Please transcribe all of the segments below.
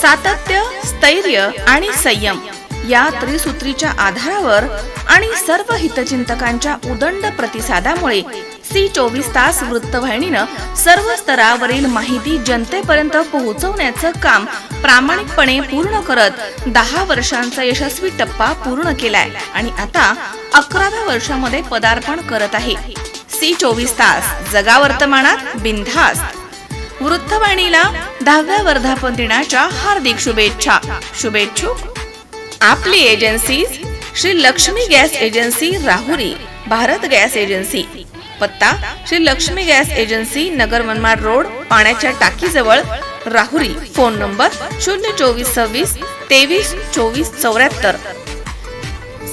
सातत्य, स्थैर्य आणि संयम या त्रिसूत्रीच्या आधारावर आणि सर्व हितचिंतकांच्या उदंड प्रतिसादामुळे सी24 वृत्तवाहिनीनं सर्व स्तरावरील माहिती जनतेपर्यंत पोहोचवण्याचं काम प्रामाणिकपणे पूर्ण करत 10 वर्षांचा यशस्वी टप्पा पूर्ण केलाय आणि आता 11व्या वर्षामध्ये पदार्पण करत आहे। सी24 जगा वर्तमानात बिनधास्त। वृत्तवाहिनीला 10व्या वर्धापन दिनाच्या हार्दिक शुभेच्छा। शुभेच्छुक आपली agency Shri Lakshmi gas agency Rahuri, Bharat gas agency. पत्ता Shri Lakshmi gas agency, Nagar Manmad road, पाण्याच्या टाकीजवळ, राहुरी। Phone number 02426 23 24 74।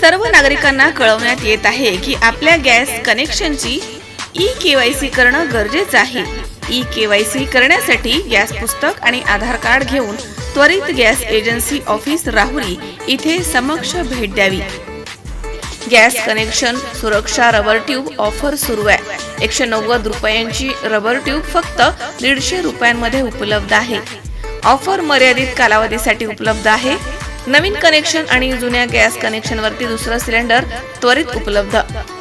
सर्व नागरिकांना कळवण्यात येत आहे की आपल्या गॅस कनेक्शनची ई-केवायसी करणं गरजेचं आहे। ई-केवायसी करण्यासाठी गॅस पुस्तक आणि आधार कार्ड घेऊन त्वरित गॅस एजन्सी ऑफिस राहुरी इथे समक्ष भेट द्यावी। गॅस कनेक्शन सुरक्षा रबर ट्यूब ऑफर सुरू आहे। 190 रुपयांची रबर ट्यूब फक्त 150 रुपयांमध्ये उपलब्ध आहे। ऑफर मर्यादित कालावधीसाठी उपलब्ध आहे। नवीन कनेक्शन आणि जुन्या गॅस कनेक्शन वरती दुसरं सिलेंडर त्वरित उपलब्ध।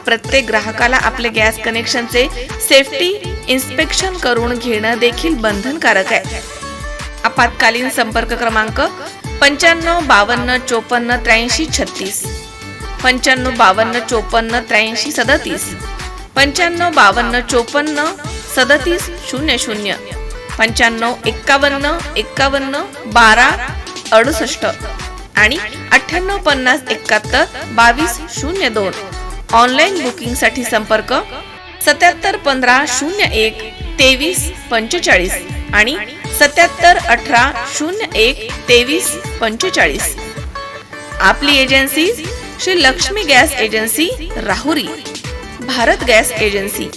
प्रत्येक ग्राहकाला आपले गॅस कनेक्शनचे सेफ्टी इन्स्पेक्शन करून घेणं देखील बंधनकारक आहे। आपत्कालीन संपर्क क्रमांक 95 52 54 83 36, 95 52 54 83 37, 95 52 54 37 00, 95 51 51 12 68 आणि 98 50 71 22 02। ऑनलाईन बुकिंग साठी संपर्क 77 15 01 23 45 आणि 77 18 01 23 45। आपली agency Shri Lakshmi gas agency Rahuri, Bharat gas agency.